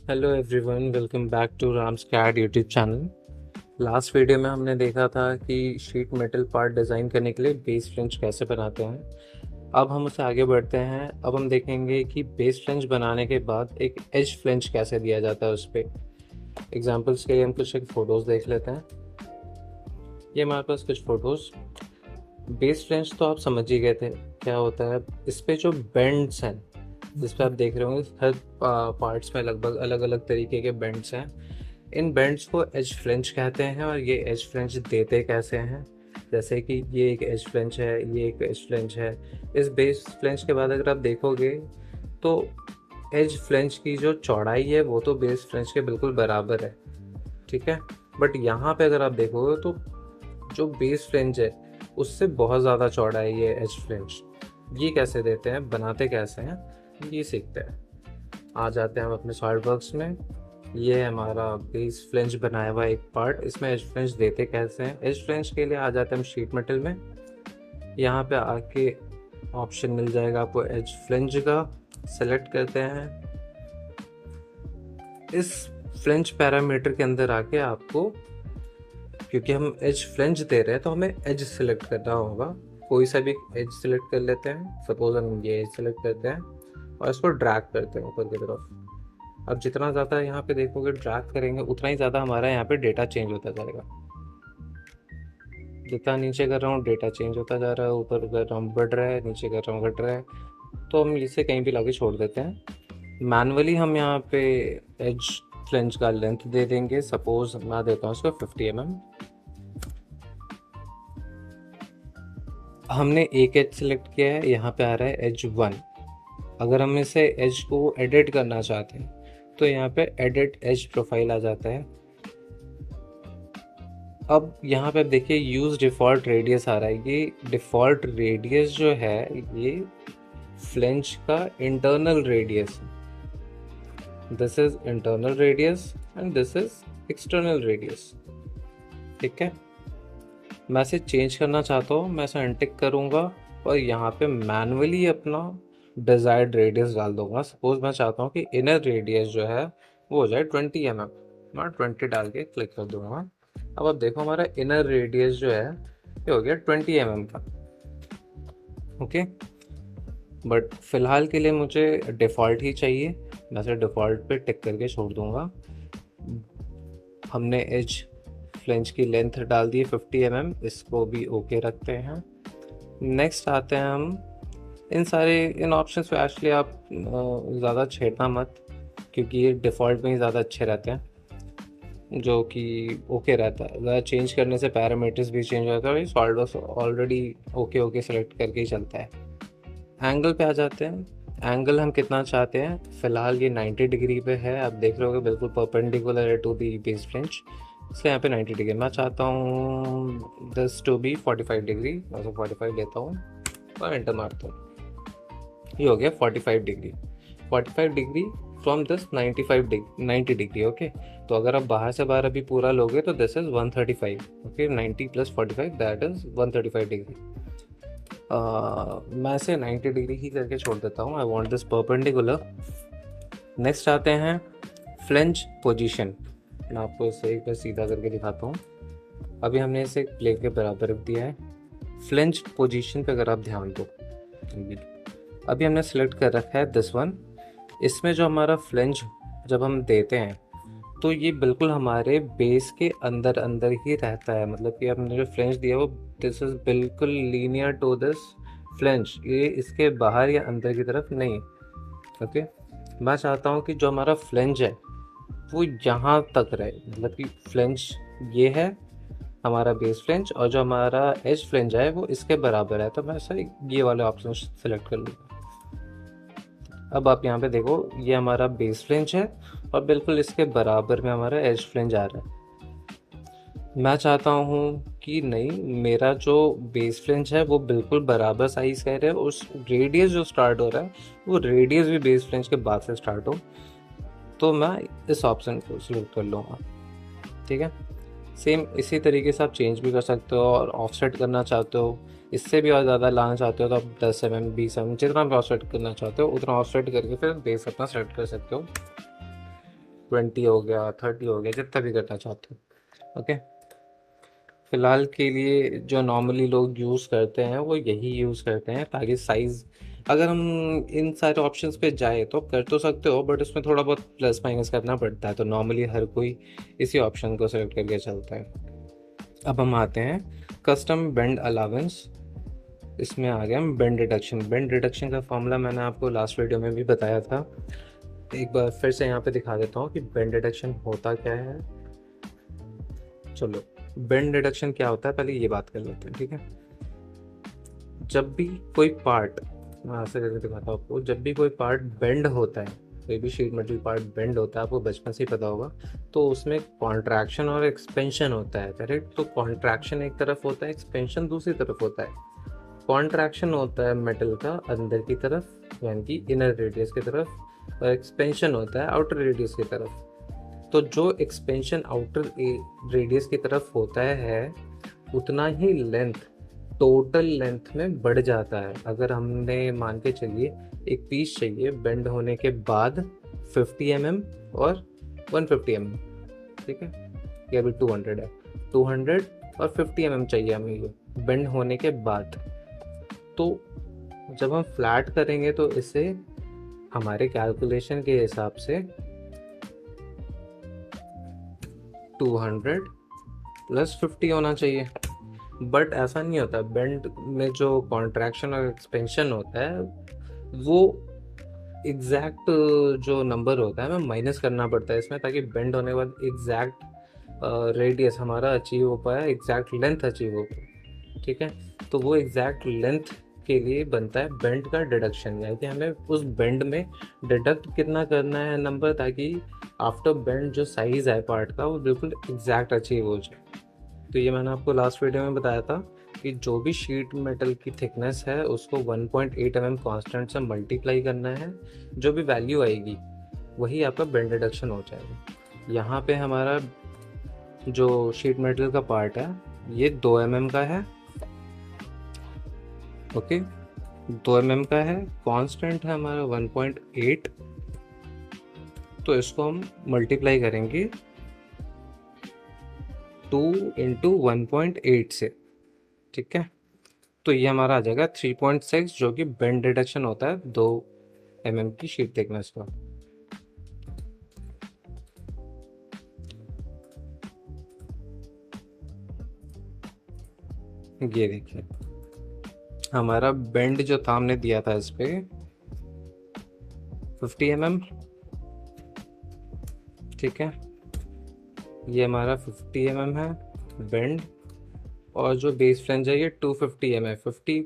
Hello everyone, welcome back to Ram's CAD YouTube channel. Last video में हमने देखा था कि शीट मेटल पार्ट डिज़ाइन करने के लिए बेस फ्लेंज कैसे बनाते हैं। अब हम उससे आगे बढ़ते हैं। अब हम देखेंगे कि बेस फ्लेंज बनाने के बाद एक एज फ्लेंज कैसे दिया जाता है उस पर। एग्जाम्पल्स के लिए हम कुछ एक फ़ोटोज़ देख लेते हैं। ये हमारे पास कुछ फ़ोटोज़। बेस फ्लेंज तो आप समझ ही गए थे क्या होता है। इस पे जो बेंड्स हैं, जिस पे आप देख रहे होंगे हर पार्ट्स में लगभग अलग अलग तरीके के बेंड्स हैं। इन बेंड्स को एज फ्लेंज कहते हैं। और ये एज फ्लेंज देते कैसे हैं, जैसे कि ये एक एज फ्लेंज है, ये एक एज फ्लेंज है। इस बेस फ्लेंज के बाद अगर आप देखोगे तो एज फ्लेंज की जो चौड़ाई है वो तो बेस फ्लेंज के बिल्कुल बराबर है, ठीक है। बट यहाँ पे अगर आप देखोगे तो जो बेस फ्लेंज है उससे बहुत ज़्यादा चौड़ा है ये एज फ्लेंज। ये कैसे देते हैं, बनाते कैसे हैं, ये सीखते हैं। आ जाते हैं हम अपने सॉलिड वर्क्स में। ये है हमारा बेस फ्लेंज बनाया हुआ एक पार्ट। इसमें एज फ्लेंज देते कैसे हैं। एज फ्लेंज के लिए आ जाते हैं हम शीट मेटल में। यहाँ पे आके ऑप्शन मिल जाएगा आपको एज फ्लेंज का, सेलेक्ट करते हैं। इस फ्लेंज पैरामीटर के अंदर आके आपको, क्योंकि हम एज फ्लेंज दे रहे हैं तो हमें एज सेलेक्ट करना होगा। कोई सा भी एज सेलेक्ट कर लेते हैं। सपोज हम ये एज सेलेक्ट करते हैं और इसको ड्रैग करते हैं ऊपर की तरफ। अब जितना ज़्यादा यहाँ पे देखोगे ड्रैग करेंगे उतना ही ज़्यादा हमारा यहाँ पे डेटा चेंज होता जाएगा। जितना नीचे कर रहा हूँ डेटा चेंज होता जा रहा है, ऊपर कर रहा हूँ बढ़ रहा है, नीचे कर रहा हूँ घट रहा है। तो हम इसे कहीं भी लाके छोड़ देते हैं। मैनुअली हम यहाँ पे एज फ्लेंज का लेंथ दे देंगे। सपोज मैं देता हूँ इसको 50 mm। हमने एक एज सेलेक्ट किया है, यहाँ पे आ रहा है एज 1। अगर हम इसे एज को एडिट करना चाहते हैं तो यहाँ पे एडिट एज प्रोफाइल आ जाता है। अब यहाँ पे आप देखिए यूज डिफ़ॉल्ट रेडियस आ रहा है। ये डिफ़ॉल्ट रेडियस जो है ये फ्लेंज का इंटरनल रेडियस है। This is internal radius and this is external radius, ठीक है। मैं इसे चेंज करना चाहता हूँ, मैं इसे अनटिक करूँगा और यहाँ पे मैनुअली अपना डिज़ायर्ड रेडियस डाल दूंगा। सपोज मैं चाहता हूँ कि इनर रेडियस जो है वो हो जाए 20 mm। मैं 20 डाल के क्लिक कर दूंगा। अब आप देखो हमारा इनर रेडियस जो है ये हो गया 20 mm का, ओके। बट फिलहाल के लिए मुझे डिफ़ॉल्ट ही चाहिए। मैं इसे डिफ़ॉल्ट पे टिक करके छोड़ दूंगा। हमने एज फ्लेंज की लेंथ डाल दी 50 mm, इसको भी ओके रखते हैं। नेक्स्ट आते हैं हम इन ऑप्शंस पे। एक्चुअली आप ज़्यादा छेड़ना मत, क्योंकि ये डिफ़ॉल्ट में ही ज़्यादा अच्छे रहते हैं, जो कि ओके रहता है। ज़्यादा चेंज करने से पैरामीटर्स भी चेंज होता है और ये SolidWorks already okay okay select करके ही चलता है। एंगल पे आ जाते हैं। एंगल हम कितना चाहते हैं, फ़िलहाल ये 90 डिग्री पे है। आप देख रहे हो बिल्कुल परपेंडिकुलर है टू दी बेस फ्लेंज, इसलिए यहाँ पे 90 डिग्री। मैं चाहता हूँ दिस टू बी 45 डिग्री। मैं 45 लेता हूँ और एंटर मारता हूँ। ये हो गया 45 degree. 45 degree from this 90 degree, okay. तो अगर आप बाहर से बाहर अभी पूरा लोगे तो this is 135, okay. 90 + 45 that is 135 degree. मैं इसे 90 डिग्री ही करके छोड़ देता हूँ। I want this perpendicular. Next आते हैं फ्लेंज पोजीशन। मैं आपको इसे एक बार सीधा करके दिखाता हूँ। अभी हमने इसे प्लेट के बराबर रख दिया है। फ्लेंज पोजीशन पे अगर आप ध्यान दो, अभी हमने सेलेक्ट कर रखा है दिस वन। इसमें जो हमारा फ्लेंज जब हम देते हैं तो ये बिल्कुल हमारे बेस के अंदर अंदर ही रहता है। मतलब कि हमने जो फ्लेंज दिया वो दिस इज बिल्कुल लीनियर टू दिस फ्लेंज, ये इसके बाहर या अंदर की तरफ नहीं, ओके। मैं चाहता हूँ कि जो हमारा फ्लेंज है वो यहाँ तक रहे। मतलब कि फ्लेंज ये है हमारा बेस फ्लेंज और जो हमारा एज फ्लेंज है वो इसके बराबर है। तो मैं सर ये वाले ऑप्शन सेलेक्ट कर लूँगा। अब आप यहाँ पे देखो ये हमारा बेस फ्लेंज है और बिल्कुल इसके बराबर में हमारा एज फ्लेंज आ रहा है। मैं चाहता हूँ कि नहीं, मेरा जो बेस फ्लेंज है वो बिल्कुल बराबर साइज का रहे। उस रेडियस जो स्टार्ट हो रहा है वो रेडियस भी बेस फ्लेंज के बाद से स्टार्ट हो। तो मैं इस ऑप्शन को सिलेक्ट कर लूँगा, ठीक है। सेम इसी तरीके से आप चेंज भी कर सकते हो और ऑफसेट करना चाहते हो, इससे भी और ज़्यादा लाना चाहते हो तो आप 10 mm 20 mm जितना भी ऑफसेट करना चाहते हो उतना ऑफसेट करके फिर बेस अपना सेलेक्ट कर सकते हो। 20 हो गया, 30 हो गया, जितना भी करना चाहते हो। ओके, फिलहाल के लिए जो नॉर्मली लोग यूज़ करते हैं वो यही यूज़ करते हैं, ताकि साइज़, अगर हम इन सारे ऑप्शंस पे जाए तो कर तो सकते हो, बट उसमें थोड़ा बहुत प्लस माइनस करना पड़ता है, तो नॉर्मली हर कोई इसी ऑप्शन को सेलेक्ट करके चलता है। अब हम आते हैं कस्टम बेंड अलावेंस। इसमें आ गया बेंड डिडक्शन। बेंड डिडक्शन का फॉर्मूला मैंने आपको लास्ट वीडियो में भी बताया था, एक बार फिर से यहाँ पे दिखा देता हूँ कि बेंड डिडक्शन होता क्या है। चलो, बेंड डिडक्शन क्या होता है पहले ये बात कर लेते हैं, ठीक है। जब भी कोई पार्ट, मैं ऐसे करके दिखाता हूँ आपको, जब भी कोई पार्ट बेंड होता है, कोई भी शीट मेटल पार्ट बेंड होता है, आपको बचपन से ही पता होगा, तो उसमें कॉन्ट्रैक्शन और एक्सपेंशन होता है, करेक्ट। तो कॉन्ट्रैक्शन एक तरफ होता है, एक्सपेंशन दूसरी तरफ होता है। कॉन्ट्रैक्शन होता है मेटल का अंदर की तरफ, यानी कि इनर रेडियस की तरफ, और एक्सपेंशन होता है आउटर रेडियस की तरफ। तो जो एक्सपेंशन आउटर रेडियस की तरफ होता है उतना ही लेंथ टोटल लेंथ में बढ़ जाता है। अगर हमने मान के चलिए एक पीस चाहिए बेंड होने के बाद 50 mm और 150 mm, ठीक है, ये अभी 200 है, 200 और 50 mm चाहिए हमें ये बेंड होने के बाद। तो जब हम फ्लैट करेंगे तो इसे हमारे कैलकुलेशन के हिसाब से 200 प्लस 50 होना चाहिए, बट ऐसा नहीं होता। बेंड में जो कॉन्ट्रैक्शन और एक्सपेंशन होता है वो एग्जैक्ट जो नंबर होता है हमें माइनस करना पड़ता है इसमें, ताकि बेंड होने के बाद एग्जैक्ट रेडियस हमारा अचीव हो पाए, एग्जैक्ट लेंथ अचीव हो पाए, ठीक है। तो वो एग्जैक्ट लेंथ के लिए बनता है बेंड का डिडक्शन, यानी कि हमें उस बेंड में डिडक्ट कितना करना है नंबर, ताकि आफ्टर बेंड जो साइज है पार्ट का वो बिल्कुल एग्जैक्ट अचीव हो जाए। तो ये मैंने आपको लास्ट वीडियो में बताया था कि जो भी शीट मेटल की थिकनेस है उसको 1.8 mm कांस्टेंट से मल्टीप्लाई करना है, जो भी वैल्यू आएगी वही आपका बेंड रिडक्शन हो जाएगा। यहाँ पे हमारा जो शीट मेटल का पार्ट है ये 2 mm का है, ओके, 2 mm का है, कांस्टेंट है हमारा 1.8, तो इसको हम मल्टीप्लाई करेंगे 2 इंटू 1.8 से, ठीक है। तो ये हमारा आ जाएगा 3.6, जो कि बेंड रिडक्शन होता है 2 mm की शीट थिकनेस का। ये देखिए हमारा बेंड जो था हमने दिया था इस पे 50 mm, ठीक है, ये हमारा 50 mm है बेंड, और जो बेस फ्लेंज है ये 250 mm है, 50